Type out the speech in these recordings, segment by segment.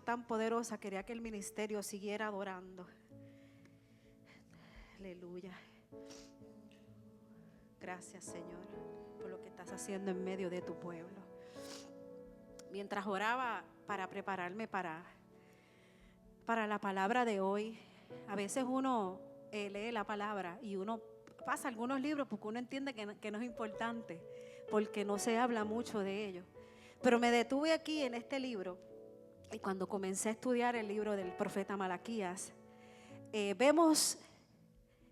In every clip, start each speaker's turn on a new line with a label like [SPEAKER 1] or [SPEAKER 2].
[SPEAKER 1] Tan poderosa, quería que el ministerio siguiera adorando. Aleluya. Gracias, Señor, por lo que estás haciendo en medio de tu pueblo. Mientras oraba para prepararme para la palabra de hoy, a veces uno lee la palabra y uno pasa algunos libros porque uno entiende que no es importante, porque no se habla mucho de ello. Pero me detuve aquí en este libro. Y cuando comencé a estudiar el libro del profeta Malaquías, vemos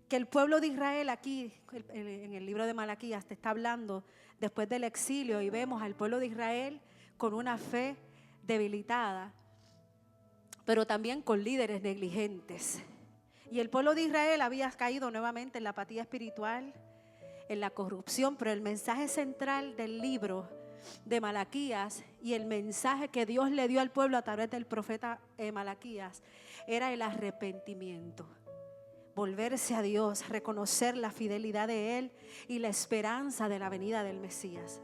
[SPEAKER 1] que el pueblo de Israel aquí, en el libro de Malaquías, te está hablando después del exilio, y vemos al pueblo de Israel con una fe debilitada, pero también con líderes negligentes. Y el pueblo de Israel había caído nuevamente en la apatía espiritual, en la corrupción, pero el mensaje central del libro de Malaquías y el mensaje que Dios le dio al pueblo a través del profeta Malaquías era el arrepentimiento, volverse a Dios, reconocer la fidelidad de Él y la esperanza de la venida del Mesías.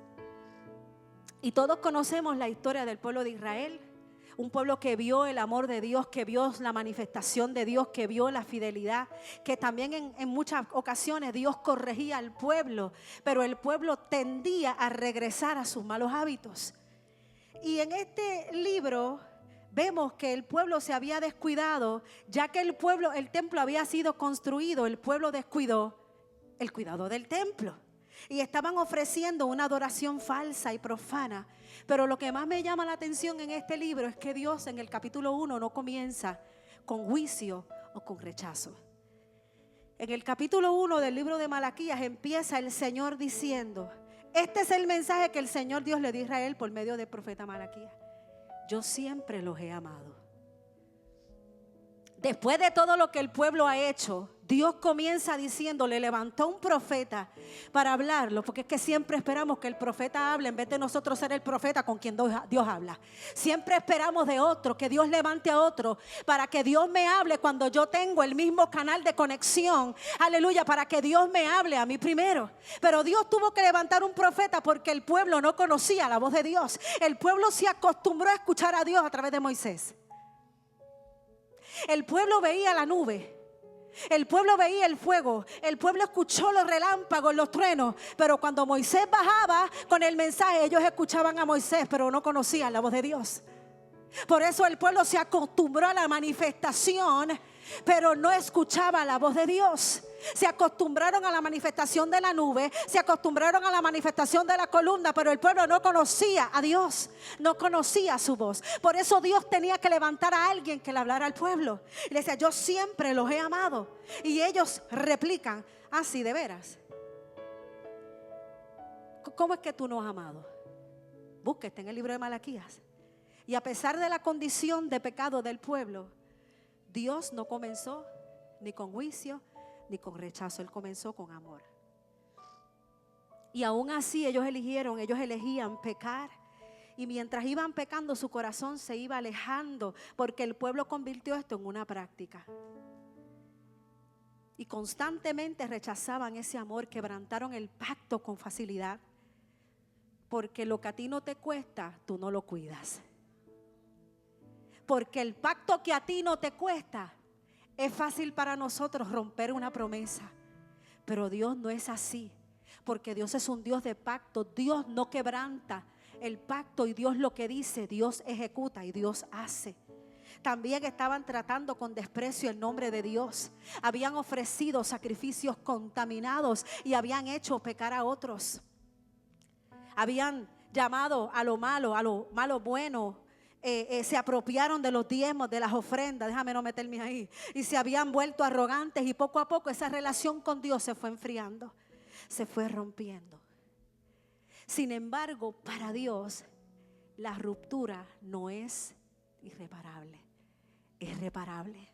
[SPEAKER 1] Y todos conocemos la historia del pueblo de Israel, un pueblo que vio el amor de Dios, que vio la manifestación de Dios, que vio la fidelidad, que también en muchas ocasiones Dios corregía al pueblo, pero el pueblo tendía a regresar a sus malos hábitos. Y en este libro vemos que el pueblo se había descuidado, ya que el templo había sido construido, el pueblo descuidó el cuidado del templo. Y estaban ofreciendo una adoración falsa y profana. Pero lo que más me llama la atención en este libro es que Dios en el capítulo 1 no comienza con juicio o con rechazo. En el capítulo 1 del libro de Malaquías empieza el Señor diciendo: este es el mensaje que el Señor Dios le dio a Israel por medio del profeta Malaquías. Yo siempre los he amado. Después de todo lo que el pueblo ha hecho, Dios comienza diciendo, le levantó un profeta para hablarlo, porque es que siempre esperamos que el profeta hable en vez de nosotros ser el profeta con quien Dios habla. Siempre esperamos de otro, que Dios levante a otro para que Dios me hable cuando yo tengo el mismo canal de conexión. Aleluya, para que Dios me hable a mí primero. Pero Dios tuvo que levantar un profeta porque el pueblo no conocía la voz de Dios. El pueblo se acostumbró a escuchar a Dios a través de Moisés. El pueblo veía la nube, el pueblo veía el fuego, el pueblo escuchó los relámpagos, los truenos, pero cuando Moisés bajaba con el mensaje, ellos escuchaban a Moisés, pero no conocían la voz de Dios. Por eso el pueblo se acostumbró a la manifestación, pero no escuchaba la voz de Dios. Se acostumbraron a la manifestación de la nube, se acostumbraron a la manifestación de la columna, pero el pueblo no conocía a Dios, no conocía su voz. Por eso Dios tenía que levantar a alguien que le hablara al pueblo. Y le decía, yo siempre los he amado. Y ellos replican, ah, sí, de veras. ¿Cómo es que tú no has amado? Búsquete en el libro de Malaquías. Y a pesar de la condición de pecado del pueblo, Dios no comenzó ni con juicio ni con rechazo. Él comenzó con amor. Y aún así ellos elegían pecar. Y mientras iban pecando, su corazón se iba alejando, porque el pueblo convirtió esto en una práctica. Y constantemente rechazaban ese amor, quebrantaron el pacto con facilidad. Porque lo que a ti no te cuesta, tú no lo cuidas. Porque el pacto que a ti no te cuesta, es fácil para nosotros romper una promesa. Pero Dios no es así. Porque Dios es un Dios de pacto. Dios no quebranta el pacto, y Dios lo que dice, Dios ejecuta y Dios hace. También estaban tratando con desprecio el nombre de Dios. Habían ofrecido sacrificios contaminados y habían hecho pecar a otros. Habían llamado a lo malo bueno. Se apropiaron de los diezmos, de las ofrendas, déjame no meterme ahí, y se habían vuelto arrogantes, y poco a poco esa relación con Dios se fue enfriando, se fue rompiendo. Sin embargo, para Dios la ruptura no es irreparable, es reparable.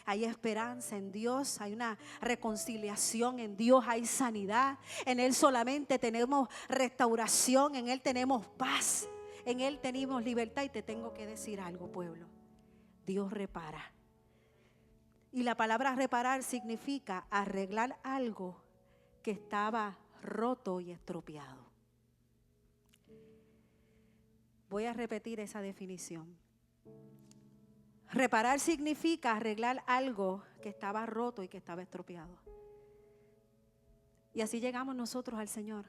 [SPEAKER 1] Hay esperanza en Dios, hay una reconciliación en Dios, hay sanidad. En Él solamente tenemos restauración, en Él tenemos paz, en Él tenemos libertad. Y te tengo que decir algo, pueblo, Dios repara. Y la palabra reparar significa arreglar algo que estaba roto y estropeado. Voy a repetir esa definición. Reparar significa arreglar algo que estaba roto y que estaba estropeado. Y así llegamos nosotros al Señor,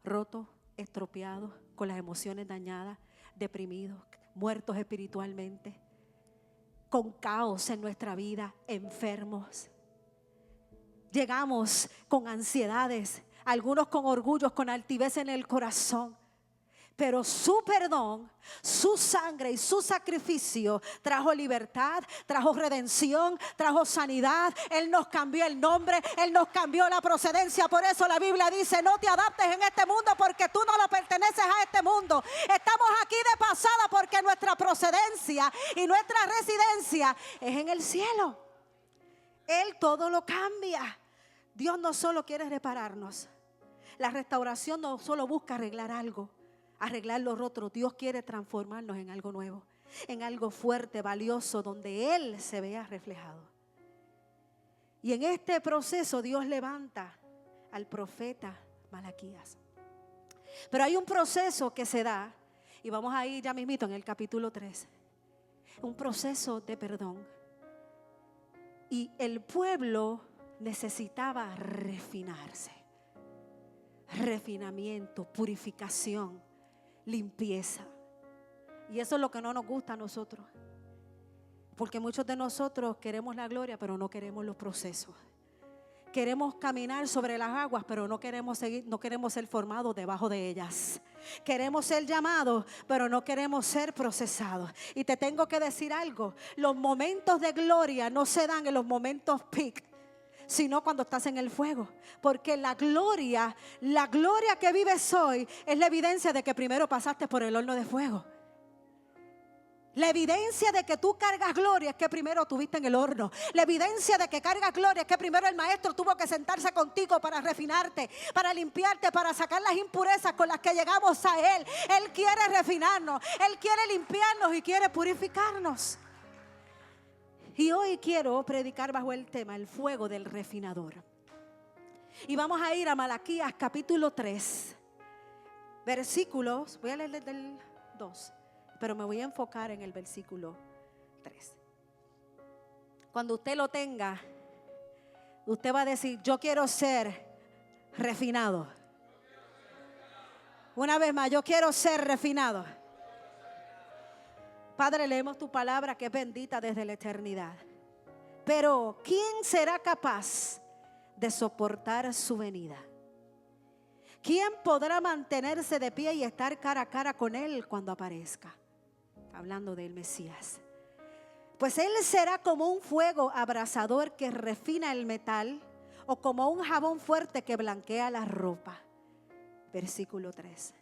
[SPEAKER 1] rotos, estropeados, con las emociones dañadas, deprimidos, muertos espiritualmente, con caos en nuestra vida, enfermos. Llegamos con ansiedades, algunos con orgullos, con altivez en el corazón. Pero su perdón, su sangre y su sacrificio trajo libertad, trajo redención, trajo sanidad. Él nos cambió el nombre, Él nos cambió la procedencia. Por eso la Biblia dice: no te adaptes en este mundo, porque tú no lo perteneces a este mundo. Estamos aquí de pasada porque nuestra procedencia y nuestra residencia es en el cielo. Él todo lo cambia. Dios no solo quiere repararnos. La restauración no solo busca arreglar algo, arreglar lo roto. Dios quiere transformarnos en algo nuevo, en algo fuerte, valioso, donde Él se vea reflejado. Y en este proceso Dios levanta al profeta Malaquías. Pero hay un proceso que se da, y vamos a ir ya mismito en el capítulo 3, un proceso de perdón. Y el pueblo necesitaba refinarse, refinamiento, purificación, limpieza. Y eso es lo que no nos gusta a nosotros, porque muchos de nosotros queremos la gloria, pero no queremos los procesos. Queremos caminar sobre las aguas, pero no queremos ser formados debajo de ellas. Queremos ser llamados, pero no queremos ser procesados. Y te tengo que decir algo: los momentos de gloria no se dan en los momentos peak, sino cuando estás en el fuego. Porque la gloria que vives hoy es la evidencia de que primero pasaste por el horno de fuego. La evidencia de que tú cargas gloria es que primero tuviste en el horno. La evidencia de que cargas gloria es que primero el maestro tuvo que sentarse contigo para refinarte, para limpiarte, para sacar las impurezas con las que llegamos a Él. Él quiere refinarnos, Él quiere limpiarnos y quiere purificarnos. Y hoy quiero predicar bajo el tema el fuego del refinador. Y vamos a ir a Malaquías capítulo 3, versículos, voy a leer desde el 2, pero me voy a enfocar en el versículo 3. Cuando usted lo tenga, usted va a decir: yo quiero ser refinado. Una vez más, yo quiero ser refinado. Padre, leemos tu palabra que es bendita desde la eternidad. Pero ¿quién será capaz de soportar su venida? ¿Quién podrá mantenerse de pie y estar cara a cara con Él cuando aparezca? Hablando del Mesías. Pues Él será como un fuego abrasador que refina el metal, o como un jabón fuerte que blanquea la ropa. Versículo 3.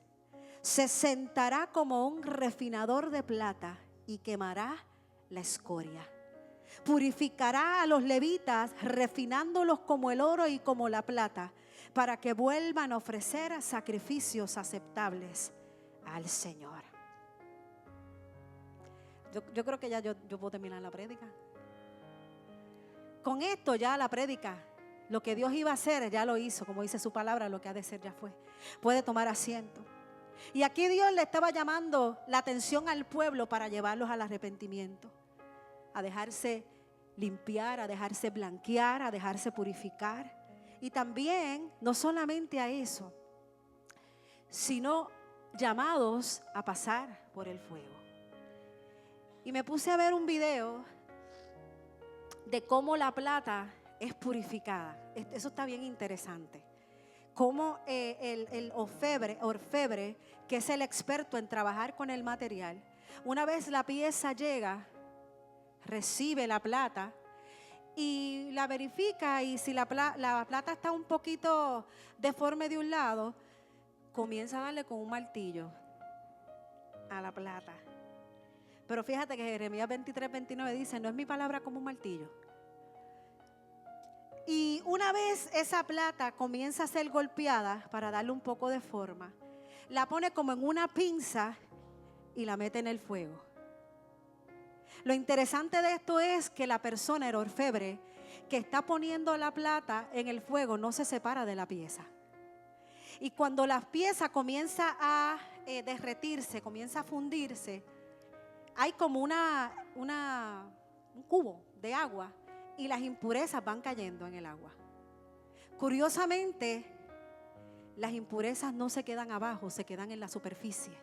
[SPEAKER 1] Se sentará como un refinador de plata y quemará la escoria. Purificará a los levitas, refinándolos como el oro y como la plata, para que vuelvan a ofrecer sacrificios aceptables al Señor. Yo creo que ya yo puedo terminar la prédica. Con esto ya la prédica, lo que Dios iba a hacer ya lo hizo. Como dice su palabra, lo que ha de ser ya fue. Puede tomar asiento. Y aquí Dios le estaba llamando la atención al pueblo para llevarlos al arrepentimiento, a dejarse limpiar, a dejarse blanquear, a dejarse purificar. Y también, no solamente a eso, sino llamados a pasar por el fuego. Y me puse a ver un video de cómo la plata es purificada. Eso está bien interesante. Cómo el orfebre, que es el experto en trabajar con el material, una vez la pieza llega, recibe la plata y la verifica, y si la plata está un poquito deforme de un lado, comienza a darle con un martillo a la plata. Pero fíjate que Jeremías 23:29 dice: no es mi palabra como un martillo. Y una vez esa plata comienza a ser golpeada para darle un poco de forma, la pone como en una pinza y la mete en el fuego. Lo interesante de esto es que la persona, el orfebre, que está poniendo la plata en el fuego, no se separa de la pieza. Y cuando la pieza comienza a derretirse, comienza a fundirse, hay como un cubo de agua y las impurezas van cayendo en el agua. Curiosamente, las impurezas no se quedan abajo, se quedan en la superficie,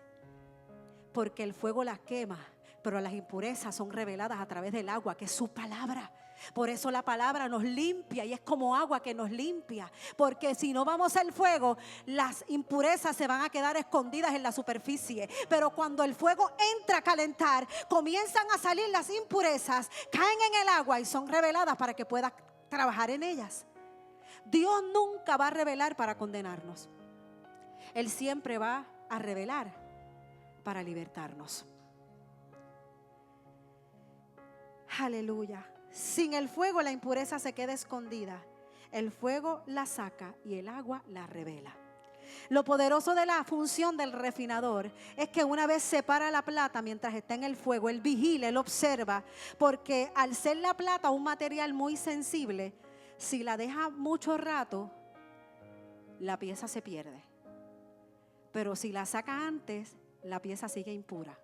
[SPEAKER 1] porque el fuego las quema, pero las impurezas son reveladas a través del agua, que es su palabra. Por eso la palabra nos limpia y es como agua que nos limpia, porque si no vamos al fuego, las impurezas se van a quedar escondidas en la superficie, pero cuando el fuego entra a calentar, comienzan a salir las impurezas, caen en el agua y son reveladas para que puedas trabajar en ellas. Dios nunca va a revelar para condenarnos. Él siempre va a revelar para libertarnos. Aleluya. Sin el fuego la impureza se queda escondida. El fuego la saca y el agua la revela. Lo poderoso de la función del refinador es que una vez separa la plata mientras está en el fuego, él vigila, él observa, porque al ser la plata un material muy sensible, si la deja mucho rato, la pieza se pierde. Pero si la saca antes, la pieza sigue impura.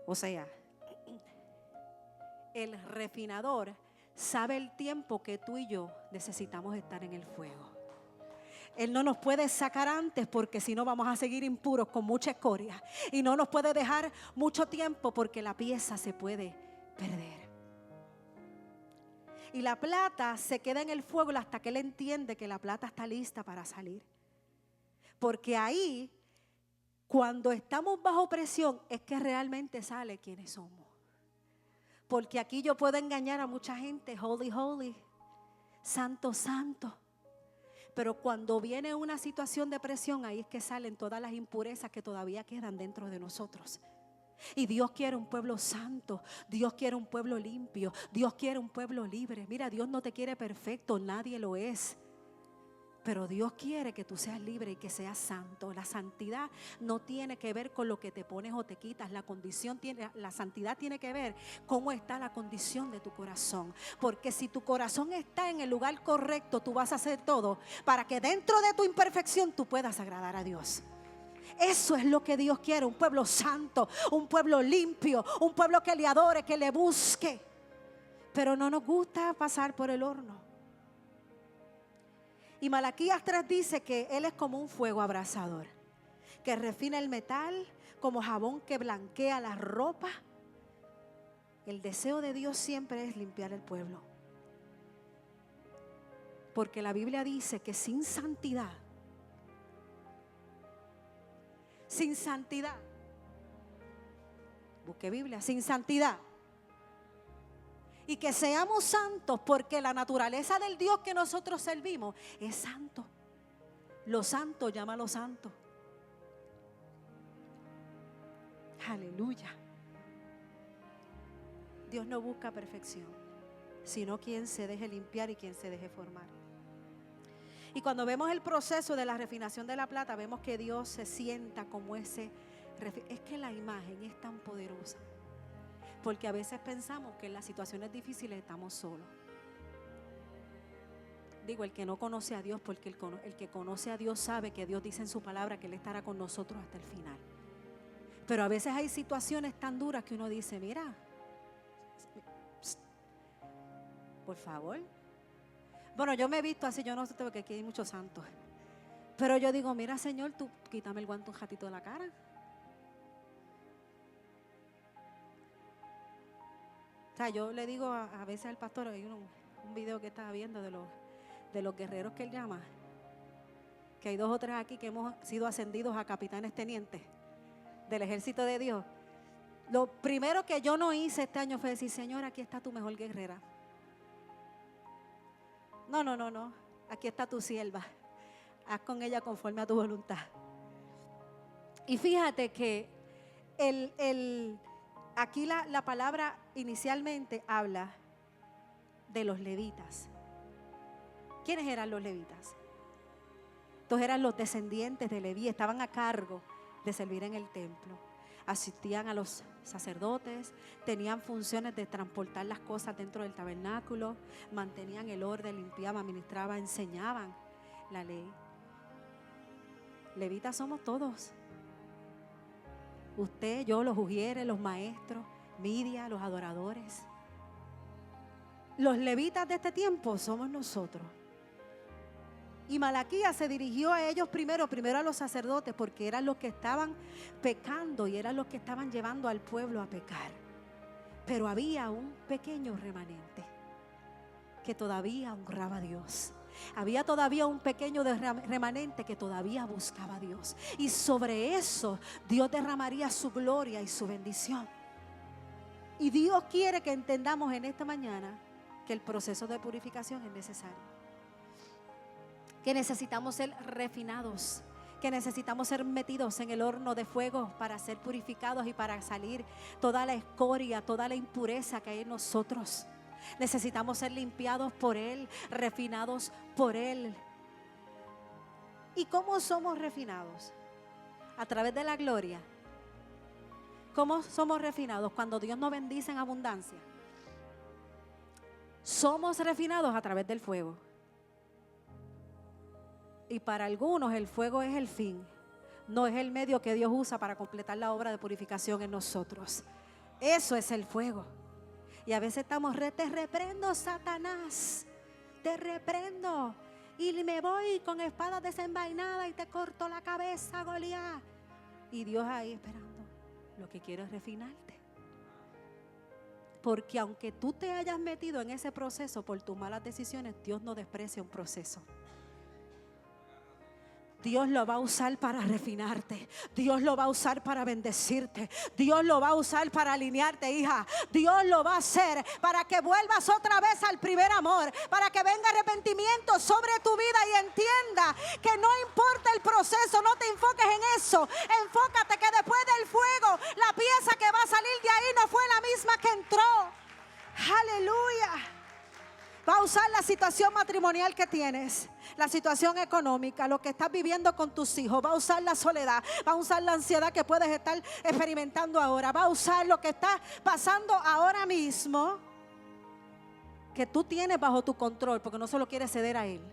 [SPEAKER 1] O sea, el refinador sabe el tiempo que tú y yo necesitamos estar en el fuego. Él no nos puede sacar antes porque si no vamos a seguir impuros con mucha escoria. Y no nos puede dejar mucho tiempo porque la pieza se puede perder. Y la plata se queda en el fuego hasta que él entiende que la plata está lista para salir. Porque ahí, cuando estamos bajo presión, es que realmente sale quiénes somos. Porque aquí yo puedo engañar a mucha gente, holy, holy, santo, santo. Pero cuando viene una situación de presión, ahí es que salen todas las impurezas que todavía quedan dentro de nosotros. Y Dios quiere un pueblo santo, Dios quiere un pueblo limpio, Dios quiere un pueblo libre. Mira, Dios no te quiere perfecto, nadie lo es. Pero Dios quiere que tú seas libre y que seas santo. La santidad no tiene que ver con lo que te pones o te quitas. La santidad tiene que ver cómo está la condición de tu corazón. Porque si tu corazón está en el lugar correcto, tú vas a hacer todo para que dentro de tu imperfección tú puedas agradar a Dios. Eso es lo que Dios quiere, un pueblo santo, un pueblo limpio, un pueblo que le adore, que le busque. Pero no nos gusta pasar por el horno. Y Malaquías 3 dice que Él es como un fuego abrasador, que refina el metal, como jabón que blanquea la ropa. El deseo de Dios siempre es limpiar el pueblo. Porque la Biblia dice que sin santidad, busque Biblia, sin santidad. Y que seamos santos porque la naturaleza del Dios que nosotros servimos es santo. Lo santo llama a lo santo. Aleluya. Dios no busca perfección, sino quien se deje limpiar y quien se deje formar. Y cuando vemos el proceso de la refinación de la plata, vemos que Dios se sienta como ese. Es que la imagen es tan poderosa. Porque a veces pensamos que en las situaciones difíciles estamos solos. Digo, el que no conoce a Dios, porque el que conoce a Dios sabe que Dios dice en su palabra que Él estará con nosotros hasta el final. Pero a veces hay situaciones tan duras que uno dice, mira, por favor. Bueno, yo me he visto así, yo no sé porque aquí hay muchos santos. Pero yo digo, mira Señor, tú quítame el guante un ratito de la cara. O sea, yo le digo a veces al pastor, hay un video que estaba viendo de los guerreros que él llama, que hay 2 o 3 aquí que hemos sido ascendidos a capitanes tenientes del ejército de Dios. Lo primero que yo no hice este año fue decir, Señor, aquí está tu mejor guerrera. No, aquí está tu sierva, haz con ella conforme a tu voluntad. Y fíjate que aquí la palabra inicialmente habla de los levitas. ¿Quiénes eran los levitas? Estos eran los descendientes de Leví, estaban a cargo de servir en el templo. Asistían a los sacerdotes, tenían funciones de transportar las cosas dentro del tabernáculo, mantenían el orden, limpiaban, ministraban, enseñaban la ley. Levitas somos todos. Usted, yo, los ujieres, los maestros, Midia, los adoradores. Los levitas de este tiempo somos nosotros. Y Malaquías se dirigió a ellos primero a los sacerdotes, porque eran los que estaban pecando y eran los que estaban llevando al pueblo a pecar. Pero había un pequeño remanente que todavía honraba a Dios. Había todavía un pequeño remanente que todavía buscaba a Dios. Y sobre eso Dios derramaría su gloria y su bendición. Y Dios quiere que entendamos en esta mañana que el proceso de purificación es necesario. Que necesitamos ser refinados, que necesitamos ser metidos en el horno de fuego para ser purificados y para salir toda la escoria, toda la impureza que hay en nosotros. Necesitamos ser limpiados por Él, refinados por Él. ¿Y cómo somos refinados? A través de la gloria. ¿Cómo somos refinados? Cuando Dios nos bendice en abundancia. Somos refinados a través del fuego. Y para algunos el fuego es el fin, no es el medio que Dios usa para completar la obra de purificación en nosotros. Eso es el fuego. Y a veces estamos, te reprendo, Satanás, te reprendo. Y me voy con espada desenvainada y te corto la cabeza, Goliat. Y Dios ahí esperando. Lo que quiero es refinarte. Porque aunque tú te hayas metido en ese proceso por tus malas decisiones, Dios no desprecia un proceso. Dios lo va a usar para refinarte. Dios lo va a usar para bendecirte. Dios lo va a usar para alinearte, hija. Dios lo va a hacer para que vuelvas otra vez al primer amor. Para que venga arrepentimiento sobre tu vida y entienda que no importa el proceso, no te enfoques en eso. Enfócate que después del fuego, la pieza que va a salir de ahí no fue la misma que entró. Aleluya. Va a usar la situación matrimonial que tienes, la situación económica, lo que estás viviendo con tus hijos. Va a usar la soledad, va a usar la ansiedad que puedes estar experimentando ahora. Va a usar lo que está pasando ahora mismo, que tú tienes bajo tu control, porque no solo quieres ceder a Él.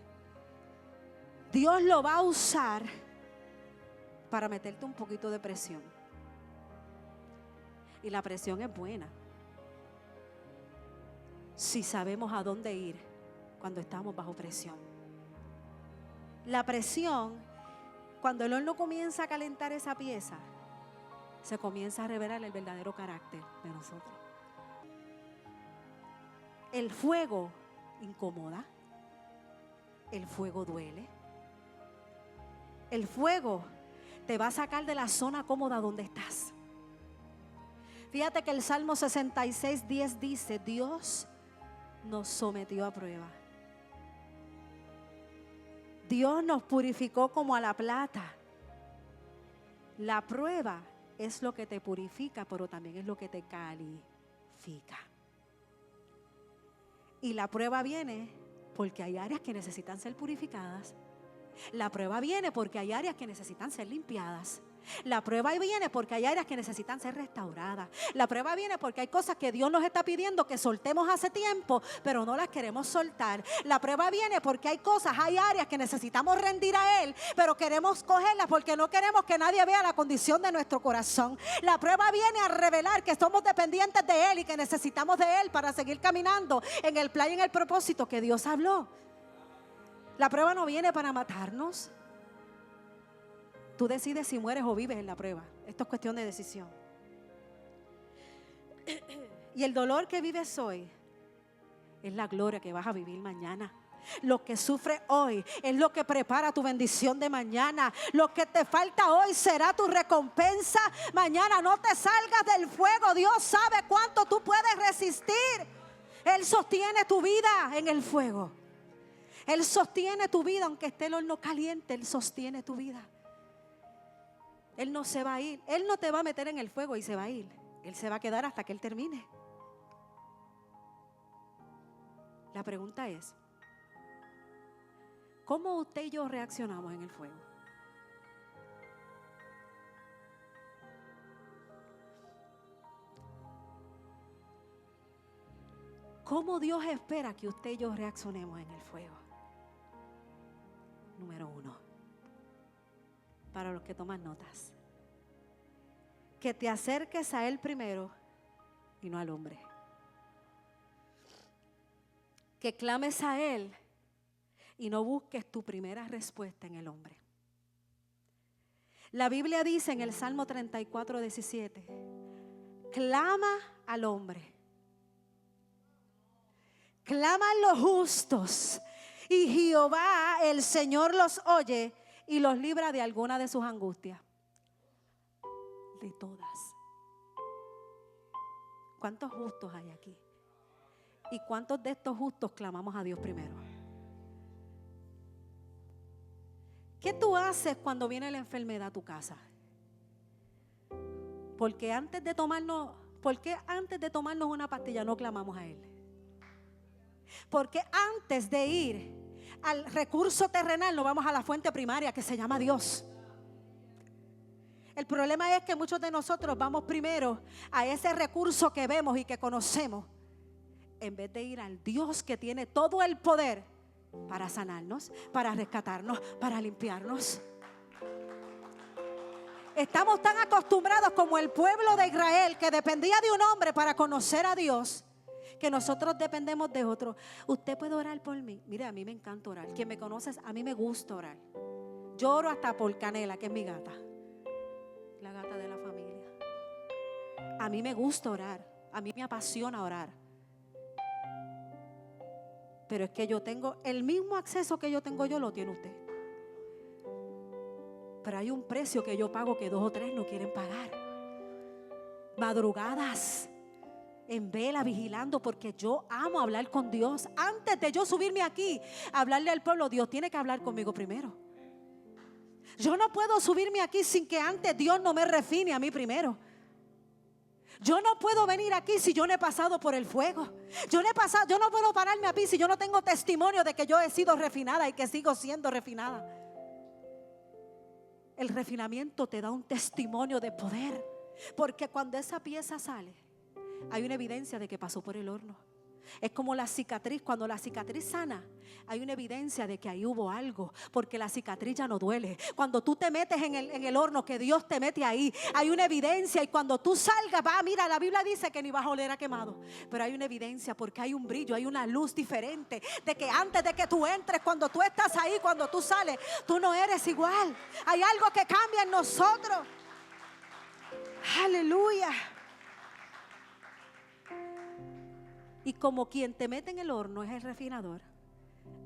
[SPEAKER 1] Dios lo va a usar para meterte un poquito de presión. Y la presión es buena si sabemos a dónde ir cuando estamos bajo presión. La presión, cuando el horno comienza a calentar esa pieza, se comienza a revelar el verdadero carácter de nosotros. El fuego incomoda, el fuego duele, el fuego te va a sacar de la zona cómoda donde estás. Fíjate que el Salmo 66:10 dice: Dios nos sometió a prueba. Dios nos purificó como a la plata. La prueba es lo que te purifica, pero también es lo que te califica. Y la prueba viene porque hay áreas que necesitan ser purificadas. La prueba viene porque hay áreas que necesitan ser limpiadas. La prueba viene porque hay áreas que necesitan ser restauradas. La prueba viene porque hay cosas que Dios nos está pidiendo que soltemos hace tiempo, pero no las queremos soltar. La prueba viene porque hay cosas, hay áreas que necesitamos rendir a Él, pero queremos cogerlas porque no queremos que nadie vea la condición de nuestro corazón. La prueba viene a revelar que somos dependientes de Él y que necesitamos de Él para seguir caminando en el plan y en el propósito que Dios habló. La prueba no viene para matarnos. Tú decides si mueres o vives en la prueba. Esto es cuestión de decisión. Y el dolor que vives hoy es la gloria que vas a vivir mañana. Lo que sufres hoy es lo que prepara tu bendición de mañana. Lo que te falta hoy será tu recompensa mañana. No te salgas del fuego. Dios sabe cuánto tú puedes resistir. Él sostiene tu vida en el fuego. Él sostiene tu vida aunque esté el horno caliente. Él sostiene tu vida. Él no se va a ir. Él no te va a meter en el fuego y se va a ir. Él se va a quedar hasta que Él termine. La pregunta es: ¿cómo usted y yo reaccionamos en el fuego? ¿Cómo Dios espera que usted y yo reaccionemos en el fuego? Número 1. para los que toman notas. Que te acerques a Él primero y no al hombre. Que clames a Él y no busques tu primera respuesta en el hombre. La Biblia dice en el Salmo 34:17, clama al hombre, claman los justos y Jehová el Señor los oye y los libra de alguna de sus angustias. De todas. ¿Cuántos justos hay aquí? ¿Y cuántos de estos justos clamamos a Dios primero? ¿Qué tú haces cuando viene la enfermedad a tu casa? ¿Por qué antes de tomarnos una pastilla no clamamos a Él? Porque antes de ir al recurso terrenal nos vamos a la fuente primaria que se llama Dios. El problema es que muchos de nosotros vamos primero a ese recurso que vemos y que conocemos, en vez de ir al Dios que tiene todo el poder para sanarnos, para rescatarnos, para limpiarnos. Estamos tan acostumbrados como el pueblo de Israel, que dependía de un hombre para conocer a Dios, que nosotros dependemos de otro. Usted puede orar por mí. Mire, a mí me encanta orar. Quien me conoces, a mí me gusta orar. Yo oro hasta por Canela, que es mi gata, la gata de la familia. A mí me gusta orar. A mí me apasiona orar. Pero es que yo tengo el mismo acceso que yo tengo, yo lo tiene usted. Pero hay un precio que yo pago que 2 o 3 no quieren pagar. Madrugadas, en vela, vigilando, porque yo amo hablar con Dios. Antes de yo subirme aquí a hablarle al pueblo, Dios tiene que hablar conmigo primero. Yo no puedo subirme aquí sin que antes Dios no me refine a mí primero. Yo no puedo venir aquí si yo no he pasado por el fuego. Yo no puedo pararme aquí si yo no tengo testimonio de que yo he sido refinada y que sigo siendo refinada. El refinamiento te da un testimonio de poder, porque cuando esa pieza sale, hay una evidencia de que pasó por el horno. Es como la cicatriz. Cuando la cicatriz sana, hay una evidencia de que ahí hubo algo, porque la cicatriz ya no duele. Cuando tú te metes en el horno, que Dios te mete ahí, hay una evidencia. Y cuando tú salgas, mira, la Biblia dice que ni vas a oler a quemado, pero hay una evidencia, porque hay un brillo, hay una luz diferente, de que antes de que tú entres, cuando tú estás ahí, cuando tú sales, tú no eres igual. Hay algo que cambia en nosotros. Aleluya. Y como quien te mete en el horno es el refinador,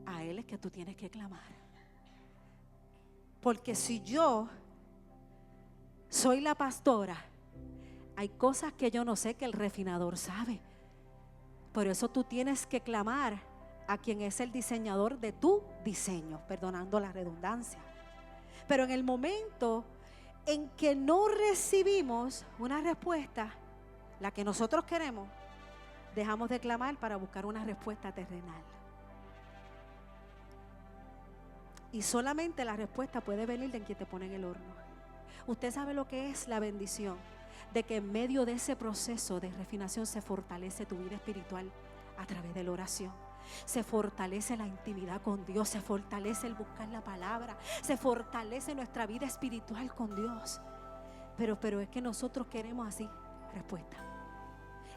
[SPEAKER 1] a Él es que tú tienes que clamar. Porque si yo soy la pastora, hay cosas que yo no sé que el refinador sabe. Por eso tú tienes que clamar a quien es el diseñador de tu diseño, perdonando la redundancia. Pero en el momento en que no recibimos una respuesta, la que nosotros queremos, dejamos de clamar para buscar una respuesta terrenal. Y solamente la respuesta puede venir de quien te pone en el horno. Usted sabe lo que es la bendición de que en medio de ese proceso de refinación se fortalece tu vida espiritual a través de la oración. Se fortalece la intimidad con Dios, se fortalece el buscar la palabra, se fortalece nuestra vida espiritual con Dios. Pero es que nosotros queremos así respuesta.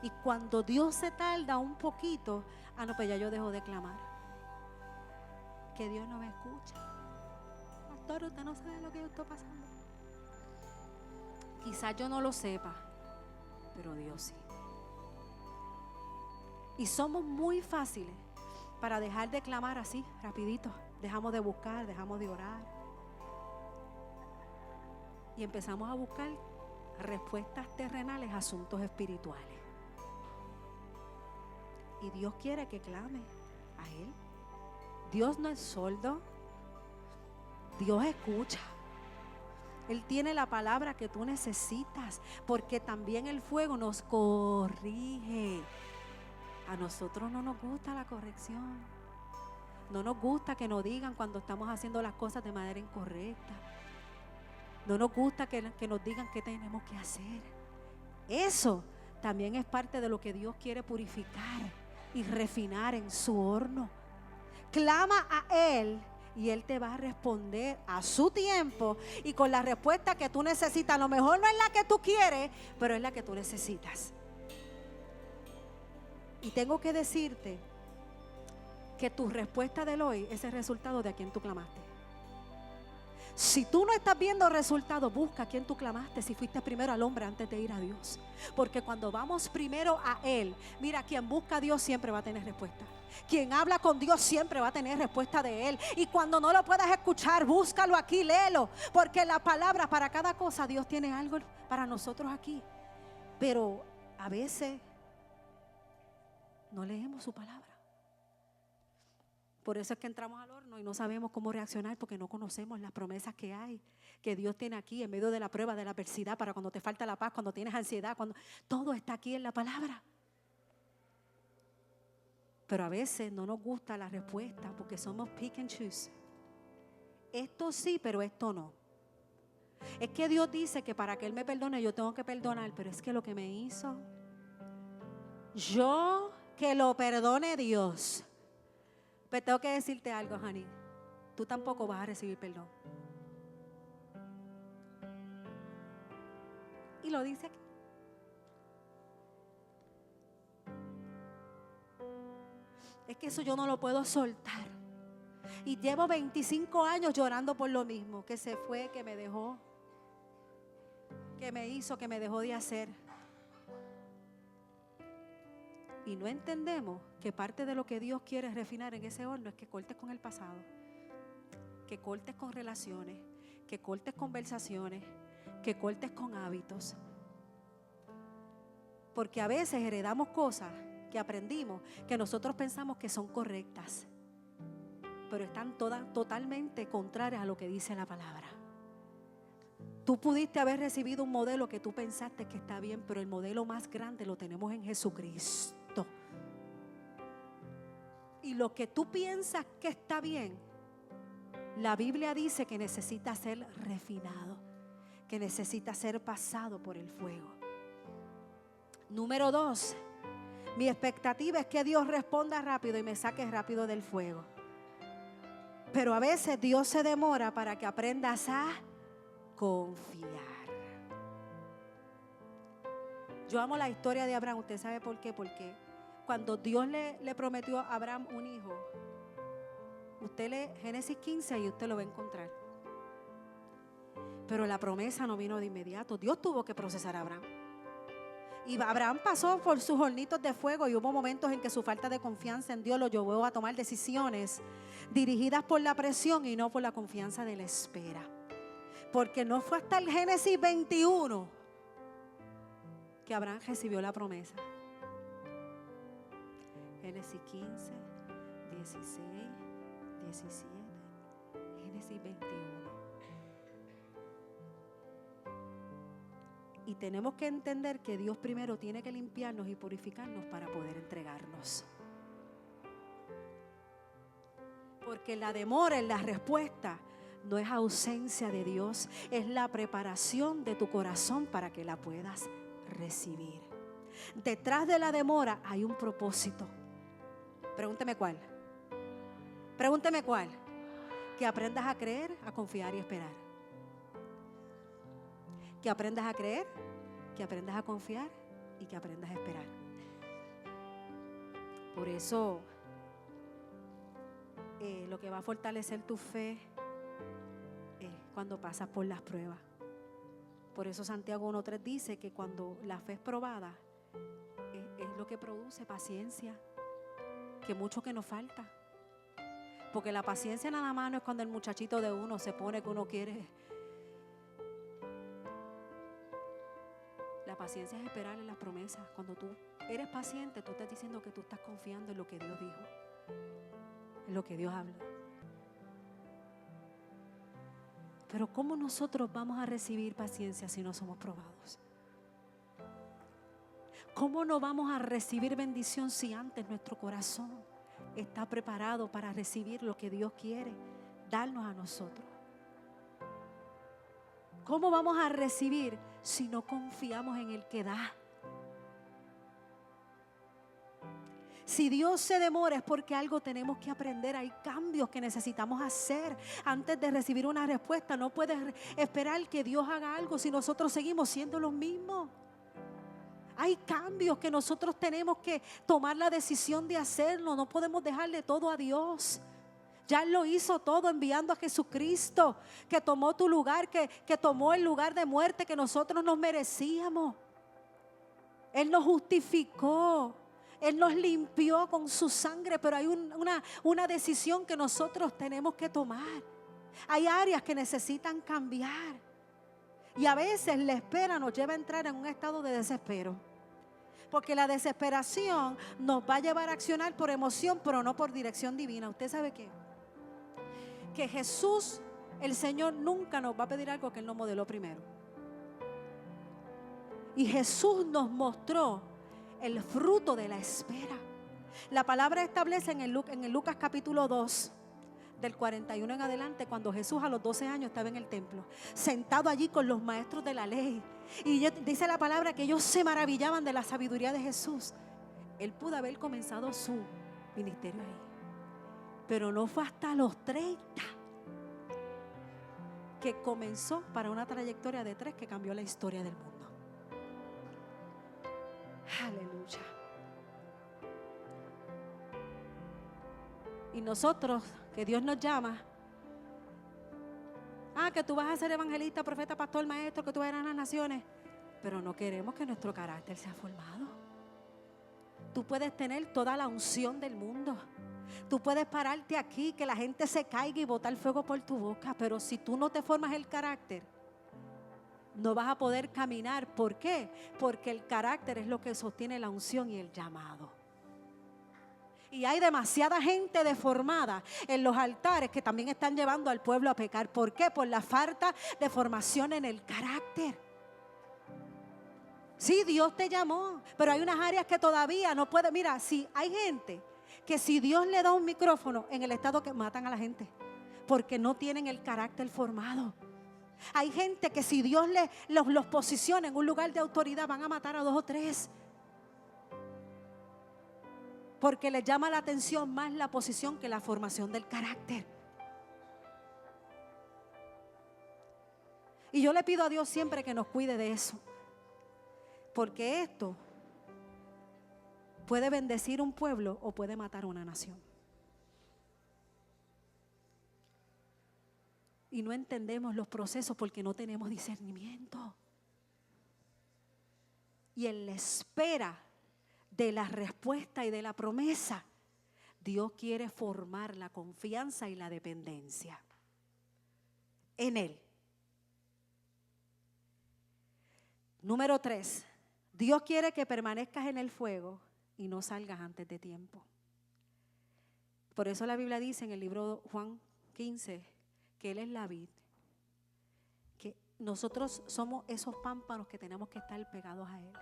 [SPEAKER 1] Y cuando Dios se tarda un poquito, pues ya yo dejo de clamar. Que Dios no me escucha. Pastor, usted no sabe lo que yo estoy pasando. Quizás yo no lo sepa, pero Dios sí. Y somos muy fáciles para dejar de clamar así, rapidito. Dejamos de buscar, dejamos de orar. Y empezamos a buscar respuestas terrenales a asuntos espirituales. Y Dios quiere que clame a Él. Dios no es sordo. Dios escucha. Él tiene la palabra que tú necesitas, porque también el fuego nos corrige. A nosotros no nos gusta la corrección. No nos gusta que nos digan cuando estamos haciendo las cosas de manera incorrecta. No nos gusta que nos digan qué tenemos que hacer. Eso también es parte de lo que Dios quiere purificar y refinar en su horno. Clama a Él Y Él te va a responder a su tiempo y con la respuesta que tú necesitas. A lo mejor no es la que tú quieres, pero es la que tú necesitas. Y tengo que decirte que tu respuesta del hoy es el resultado de a quien tú clamaste. Si tú no estás viendo resultados, busca a quien tú clamaste. Si fuiste primero al hombre antes de ir a Dios. Porque cuando vamos primero a Él, mira, quien busca a Dios siempre va a tener respuesta. Quien habla con Dios siempre va a tener respuesta de Él. Y cuando no lo puedas escuchar, búscalo aquí, léelo. Porque la palabra para cada cosa, Dios tiene algo para nosotros aquí. Pero a veces no leemos su palabra. Por eso es que entramos al horno y no sabemos cómo reaccionar, porque no conocemos las promesas que hay, que Dios tiene aquí en medio de la prueba, de la adversidad, para cuando te falta la paz, cuando tienes ansiedad, cuando todo está aquí en la palabra. Pero a veces no nos gusta la respuesta porque somos pick and choose. Esto sí, pero esto no. Es que Dios dice que para que Él me perdone yo tengo que perdonar, pero es que lo que me hizo, yo que lo perdone Dios. Pero tengo que decirte algo, Jani. Tú tampoco vas a recibir perdón. Y lo dice aquí. Es que eso yo no lo puedo soltar. Y llevo 25 años llorando por lo mismo. Que se fue, que me dejó, que me hizo, que me dejó de hacer. Y no entendemos que parte de lo que Dios quiere refinar en ese horno es que cortes con el pasado, que cortes con relaciones, que cortes conversaciones, que cortes con hábitos. Porque a veces heredamos cosas que aprendimos que nosotros pensamos que son correctas, pero están todas totalmente contrarias a lo que dice la palabra. Tú pudiste haber recibido un modelo que tú pensaste que está bien, pero el modelo más grande lo tenemos en Jesucristo. Y lo que tú piensas que está bien, la Biblia dice que necesita ser refinado, que necesita ser pasado por el fuego. Número 2, mi expectativa es que Dios responda rápido y me saque rápido del fuego. Pero a veces Dios se demora para que aprendas a confiar. Yo amo la historia de Abraham. ¿Usted sabe por qué? Porque cuando Dios le prometió a Abraham un hijo, usted lee Génesis 15 y usted lo va a encontrar. Pero la promesa no vino de inmediato. Dios tuvo que procesar a Abraham. Y Abraham pasó por sus hornitos de fuego y hubo momentos en que su falta de confianza en Dios lo llevó a tomar decisiones dirigidas por la presión y no por la confianza de la espera. Porque no fue hasta el Génesis 21 que Abraham recibió la promesa. Génesis 15, 16, 17, Génesis 21. Y tenemos que entender que Dios primero tiene que limpiarnos y purificarnos para poder entregarnos. Porque la demora en la respuesta no es ausencia de Dios, es la preparación de tu corazón para que la puedas recibir. Detrás de la demora hay un propósito. Pregúnteme cuál. Pregúnteme cuál. Que aprendas a creer, a confiar y esperar. Que aprendas a creer, que aprendas a confiar y que aprendas a esperar. Por eso, lo que va a fortalecer tu fe es cuando pasas por las pruebas. Por eso Santiago 1:3 dice que cuando la fe es probada, es lo que produce paciencia, que mucho que nos falta. Porque la paciencia nada más no es cuando el muchachito de uno se pone que uno quiere. La paciencia es esperar en las promesas. Cuando tú eres paciente, tú estás diciendo que tú estás confiando en lo que Dios dijo, en lo que Dios habla. Pero ¿cómo nosotros vamos a recibir paciencia si no somos probados? ¿Cómo no vamos a recibir bendición si antes nuestro corazón está preparado para recibir lo que Dios quiere darnos a nosotros? ¿Cómo vamos a recibir si no confiamos en el que da? Si Dios se demora es porque algo tenemos que aprender. Hay cambios que necesitamos hacer antes de recibir una respuesta. No puedes esperar que Dios haga algo si nosotros seguimos siendo los mismos. Hay cambios que nosotros tenemos que tomar la decisión de hacerlo. No podemos dejarle todo a Dios. Ya Él lo hizo todo enviando a Jesucristo, que tomó tu lugar, que tomó el lugar de muerte que nosotros nos merecíamos. Él nos justificó. Él nos limpió con su sangre, pero hay una decisión que nosotros tenemos que tomar. Hay áreas que necesitan cambiar. Y a veces la espera nos lleva a entrar en un estado de desespero. Porque la desesperación nos va a llevar a accionar por emoción, pero no por dirección divina. ¿Usted sabe qué? Que Jesús, el Señor, nunca nos va a pedir algo que Él no modeló primero. Y Jesús nos mostró el fruto de la espera. La palabra establece en el Lucas capítulo 2, del 41 en adelante, cuando Jesús a los 12 años estaba en el templo, sentado allí con los maestros de la ley. Y dice la palabra que ellos se maravillaban de la sabiduría de Jesús. Él pudo haber comenzado su ministerio ahí, pero no fue hasta los 30 que comenzó para una trayectoria de 3 que cambió la historia del mundo. Aleluya. Y nosotros, que Dios nos llama, que tú vas a ser evangelista, profeta, pastor, maestro, que tú vas a ir a las naciones, pero no queremos que nuestro carácter sea formado. Tú puedes tener toda la unción del mundo, tú puedes pararte aquí, que la gente se caiga y botar fuego por tu boca, pero si tú no te formas el carácter, no vas a poder caminar. ¿Por qué? Porque el carácter es lo que sostiene la unción y el llamado. Y hay demasiada gente deformada en los altares que también están llevando al pueblo a pecar. ¿Por qué? Por la falta de formación en el carácter. Sí, Dios te llamó, pero hay unas áreas que todavía no puede. Mira, si hay gente que si Dios le da un micrófono, en el estado que matan a la gente, porque no tienen el carácter formado. Hay gente que si Dios los posiciona en un lugar de autoridad, van a matar a 2 o 3. Porque les llama la atención más la posición que la formación del carácter. Y yo le pido a Dios siempre que nos cuide de eso. Porque esto puede bendecir un pueblo o puede matar una nación. Y no entendemos los procesos porque no tenemos discernimiento. Y en la espera de la respuesta y de la promesa, Dios quiere formar la confianza y la dependencia en Él. Número 3, Dios quiere que permanezcas en el fuego y no salgas antes de tiempo. Por eso la Biblia dice en el libro de Juan 15 que Él es la vid, que nosotros somos esos pámpanos que tenemos que estar pegados a Él.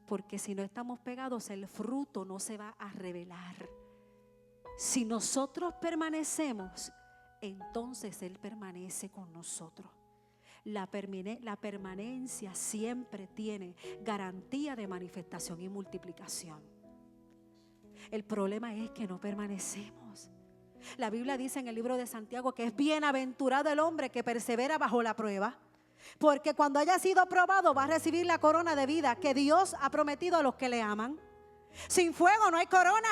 [SPEAKER 1] Porque si no estamos pegados, el fruto no se va a revelar. Si nosotros permanecemos, entonces Él permanece con nosotros. La permanencia siempre tiene garantía de manifestación y multiplicación. El problema es que no permanecemos. La Biblia dice en el libro de Santiago que es bienaventurado el hombre que persevera bajo la prueba, porque cuando haya sido aprobado va a recibir la corona de vida que Dios ha prometido a los que le aman. Sin fuego no hay corona.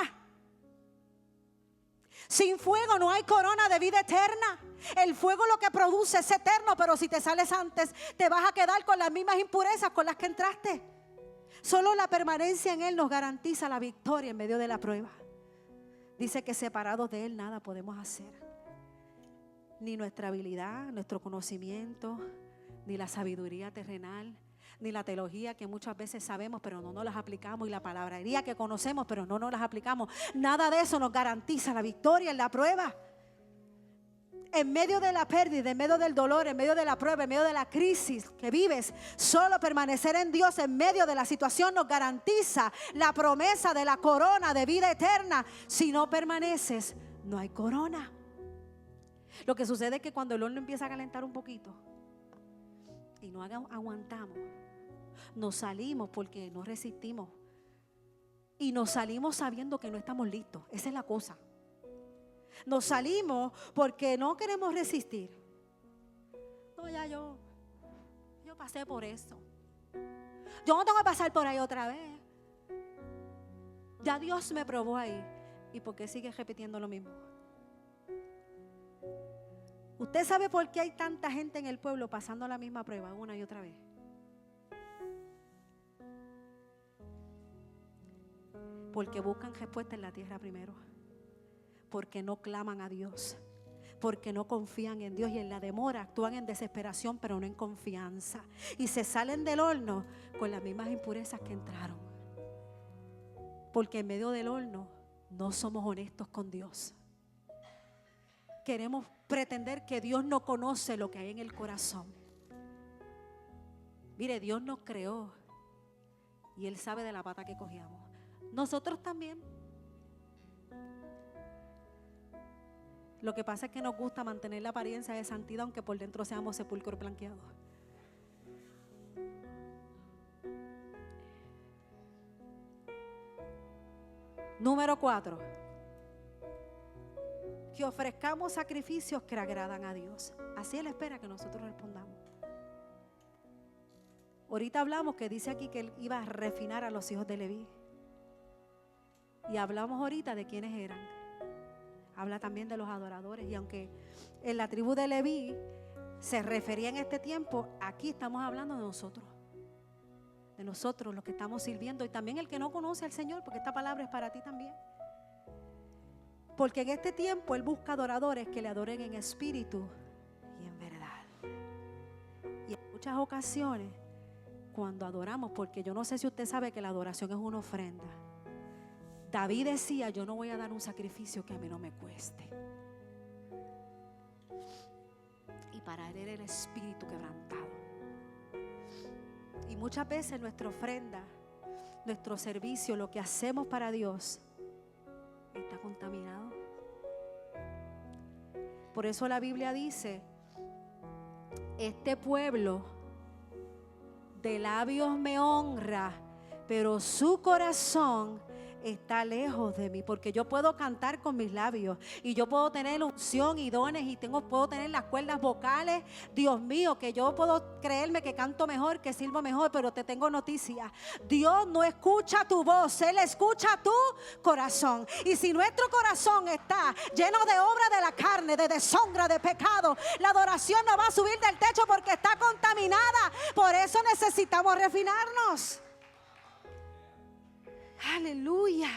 [SPEAKER 1] Sin fuego no hay corona de vida eterna. El fuego lo que produce es eterno, pero si te sales antes te vas a quedar con las mismas impurezas con las que entraste. Solo la permanencia en Él nos garantiza la victoria en medio de la prueba. Dice que separados de Él nada podemos hacer. Ni nuestra habilidad, nuestro conocimiento, ni la sabiduría terrenal, ni la teología que muchas veces sabemos pero no nos las aplicamos, y la palabrería que conocemos pero no nos las aplicamos. Nada de eso nos garantiza la victoria en la prueba. En medio de la pérdida, en medio del dolor, en medio de la prueba, en medio de la crisis que vives, solo permanecer en Dios en medio de la situación nos garantiza la promesa de la corona de vida eterna. Si no permaneces, no hay corona. Lo que sucede es que cuando el horno empieza a calentar un poquito y no aguantamos, nos salimos porque no resistimos. Y nos salimos sabiendo que no estamos listos. Esa es la cosa. Nos salimos porque no queremos resistir. No, ya yo pasé por eso. Yo no tengo que pasar por ahí otra vez. Ya Dios me probó ahí. ¿Y por qué sigue repitiendo lo mismo? ¿Usted sabe por qué hay tanta gente en el pueblo pasando la misma prueba una y otra vez? Porque buscan respuesta en la tierra primero. Porque no claman a Dios. Porque no confían en Dios y en la demora actúan en desesperación, pero no en confianza. Y se salen del horno con las mismas impurezas que entraron. Porque en medio del horno no somos honestos con Dios. Queremos pretender que Dios no conoce lo que hay en el corazón. Mire, Dios nos creó y Él sabe de la pata que cogíamos. Nosotros también. Lo que pasa es que nos gusta mantener la apariencia de santidad, aunque por dentro seamos sepulcros blanqueados. Número 4. Que ofrezcamos sacrificios que agradan a Dios. Así Él espera que nosotros respondamos. Ahorita hablamos que dice aquí que Él iba a refinar a los hijos de Leví. Y hablamos ahorita de quiénes eran. Habla también de los adoradores. Y aunque en la tribu de Leví se refería en este tiempo, aquí estamos hablando de nosotros. De nosotros, los que estamos sirviendo. Y también el que no conoce al Señor, porque esta palabra es para ti también. Porque en este tiempo Él busca adoradores que le adoren en espíritu y en verdad. Y en muchas ocasiones, cuando adoramos, porque yo no sé si usted sabe que la adoración es una ofrenda. David decía, yo no voy a dar un sacrificio que a mí no me cueste. Y para Él era el espíritu quebrantado. Y muchas veces nuestra ofrenda, nuestro servicio, lo que hacemos para Dios, está contaminado. Por eso la Biblia dice, este pueblo de labios me honra, pero su corazón está lejos de mí. Porque yo puedo cantar con mis labios y yo puedo tener unción y dones y puedo tener las cuerdas vocales. Dios mío, que yo puedo creerme que canto mejor, que sirvo mejor, pero te tengo noticias. Dios no escucha tu voz, Él escucha tu corazón. Y si nuestro corazón está lleno de obra de la carne, de deshonra, de pecado, la adoración no va a subir del techo porque está contaminada. Por eso necesitamos refinarnos. Aleluya.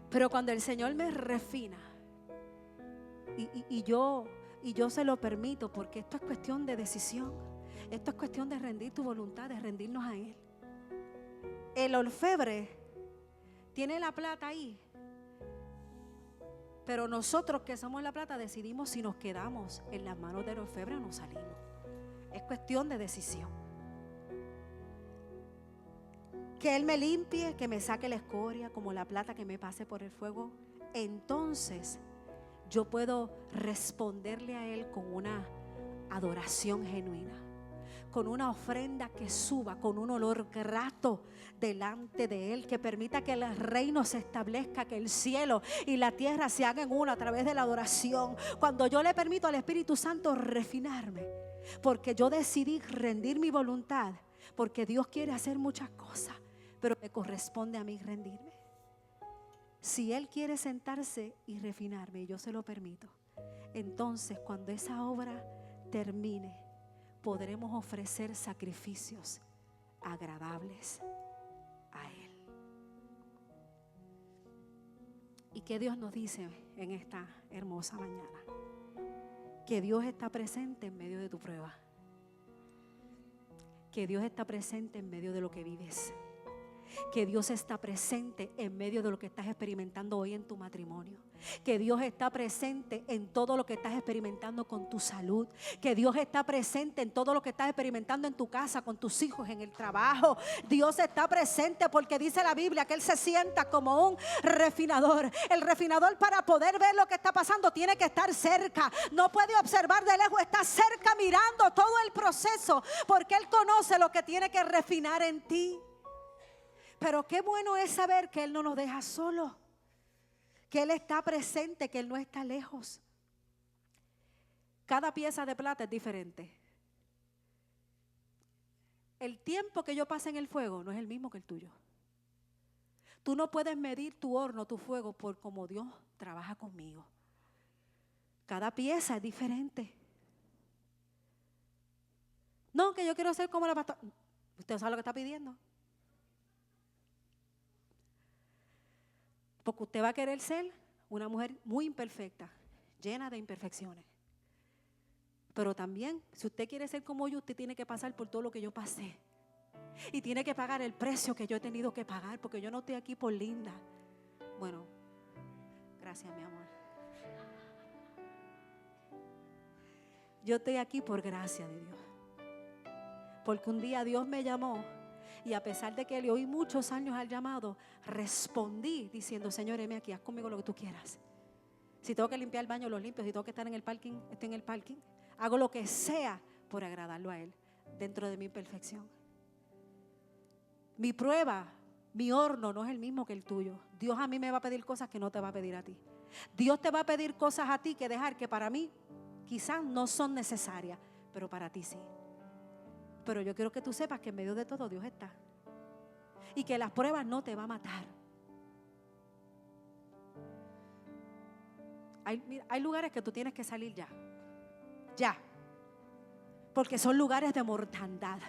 [SPEAKER 1] Pero cuando el Señor me refina y yo se lo permito, porque esto es cuestión de decisión, esto es cuestión de rendir tu voluntad, de rendirnos a Él. El orfebre tiene la plata ahí, pero nosotros que somos la plata decidimos si nos quedamos en las manos del orfebre o nos salimos. Es cuestión de decisión. Que Él me limpie, que me saque la escoria como la plata, que me pase por el fuego. Entonces yo puedo responderle a Él con una adoración genuina, con una ofrenda que suba, con un olor grato delante de Él, que permita que el reino se establezca, que el cielo y la tierra se hagan uno a través de la adoración. Cuando yo le permito al Espíritu Santo refinarme, porque yo decidí rendir mi voluntad, porque Dios quiere hacer muchas cosas, pero me corresponde a mí rendirme. Si Él quiere sentarse y refinarme y yo se lo permito, entonces cuando esa obra termine, podremos ofrecer sacrificios agradables a Él. ¿Y qué Dios nos dice en esta hermosa mañana? Que Dios está presente en medio de tu prueba. Que Dios está presente en medio de lo que vives. que Dios está presente en medio de lo que estás experimentando hoy en tu matrimonio. Que Dios está presente en todo lo que estás experimentando con tu salud. Que Dios está presente en todo lo que estás experimentando en tu casa, con tus hijos, en el trabajo. Dios está presente porque dice la Biblia que Él se sienta como un refinador. El refinador, para poder ver lo que está pasando, tiene que estar cerca. No puede observar de lejos, está cerca mirando todo el proceso, porque Él conoce lo que tiene que refinar en ti. Pero qué bueno es saber que Él no nos deja solos, que Él está presente, que Él no está lejos. Cada pieza de plata es diferente. El tiempo que yo pase en el fuego no es el mismo que el tuyo. Tú no puedes medir tu horno, tu fuego, por cómo Dios trabaja conmigo. Cada pieza es diferente. No, que yo quiero ser como la pastora. ¿Usted sabe lo que está pidiendo? Porque usted va a querer ser una mujer muy imperfecta, llena de imperfecciones. Pero también, si usted quiere ser como yo, usted tiene que pasar por todo lo que yo pasé. Y tiene que pagar el precio que yo he tenido que pagar, porque yo no estoy aquí por linda. Bueno, gracias, mi amor. Yo estoy aquí por gracia de Dios. Porque un día Dios me llamó. Y a pesar de que le oí muchos años al llamado, respondí diciendo: Señor, heme aquí, haz conmigo lo que tú quieras. Si tengo que limpiar el baño, lo limpio. Si tengo que estar en el parking, estoy en el parking. Hago lo que sea por agradarlo a Él, dentro de mi perfección. Mi prueba, mi horno no es el mismo que el tuyo. Dios a mí me va a pedir cosas que no te va a pedir a ti. Dios te va a pedir cosas a ti que dejar que para mí quizás no son necesarias, pero para ti sí. Pero yo quiero que tú sepas que en medio de todo Dios está. Y que las pruebas no te van a matar. Hay lugares que tú tienes que salir ya. Ya. Porque son lugares de mortandad.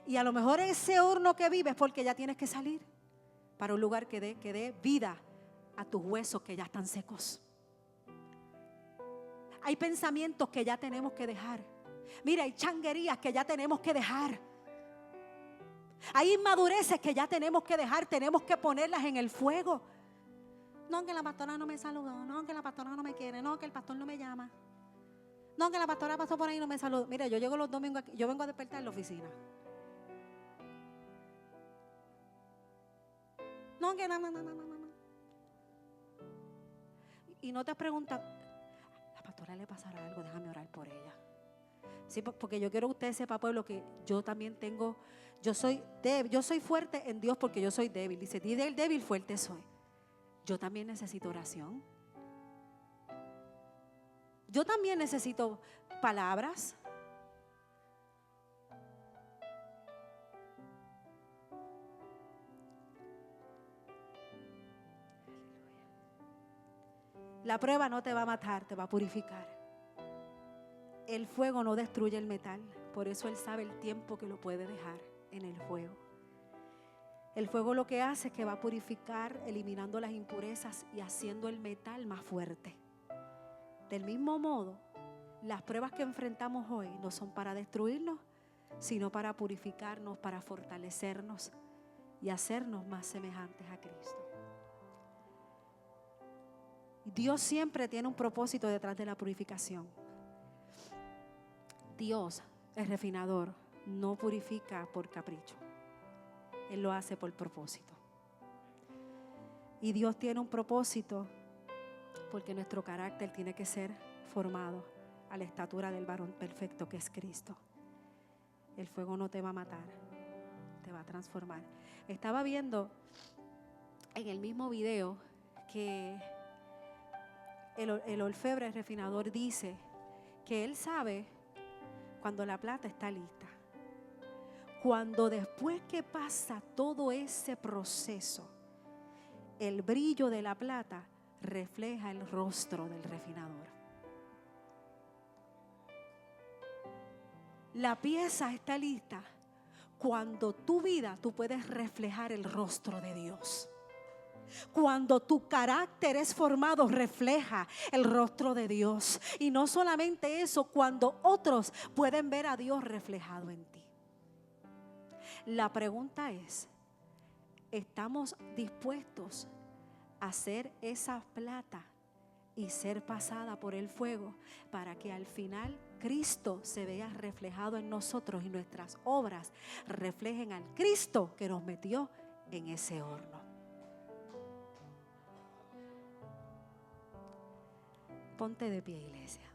[SPEAKER 1] Y a lo mejor ese horno que vives, porque ya tienes que salir para un lugar que dé vida a tus huesos que ya están secos. Hay pensamientos que ya tenemos que dejar. Mira, hay changuerías que ya tenemos que dejar. Hay inmadureces que ya tenemos que dejar. Tenemos que ponerlas en el fuego. No, que la pastora no me saludó. No, que la pastora no me quiere. No, que el pastor no me llama. No, que la pastora pasó por ahí y no me saludó. Mira, yo llego los domingos aquí, yo vengo a despertar en la oficina. No, que no. Y no te preguntas: a la pastora le pasará algo, déjame orar por ella. Sí, porque yo quiero que usted sepa, pueblo, que yo también tengo, yo soy fuerte en Dios porque yo soy débil. Dice: di del débil fuerte soy. Yo también necesito oración. Yo también necesito palabras. La prueba no te va a matar, te va a purificar. El fuego no destruye el metal, por eso Él sabe el tiempo que lo puede dejar en el fuego. El fuego lo que hace es que va a purificar, eliminando las impurezas y haciendo el metal más fuerte. Del mismo modo, las pruebas que enfrentamos hoy no son para destruirnos, sino para purificarnos, para fortalecernos y hacernos más semejantes a Cristo. Dios siempre tiene un propósito detrás de la purificación. Dios, el refinador, no purifica por capricho. Él lo hace por propósito. Y Dios tiene un propósito porque nuestro carácter tiene que ser formado a la estatura del varón perfecto que es Cristo. El fuego no te va a matar, te va a transformar. Estaba viendo en el mismo video que el orfebre, el refinador, dice que él sabe cuando la plata está lista. Cuando después que pasa todo ese proceso, el brillo de la plata refleja el rostro del refinador. La pieza está lista cuando tu vida tú puedes reflejar el rostro de Dios. Cuando tu carácter es formado, refleja el rostro de Dios. Y no solamente eso, cuando otros pueden ver a Dios reflejado en ti. La pregunta es, ¿estamos dispuestos a hacer esa plata y ser pasada por el fuego para que al final Cristo se vea reflejado en nosotros y nuestras obras reflejen al Cristo que nos metió en ese horno? Ponte de pie, iglesia.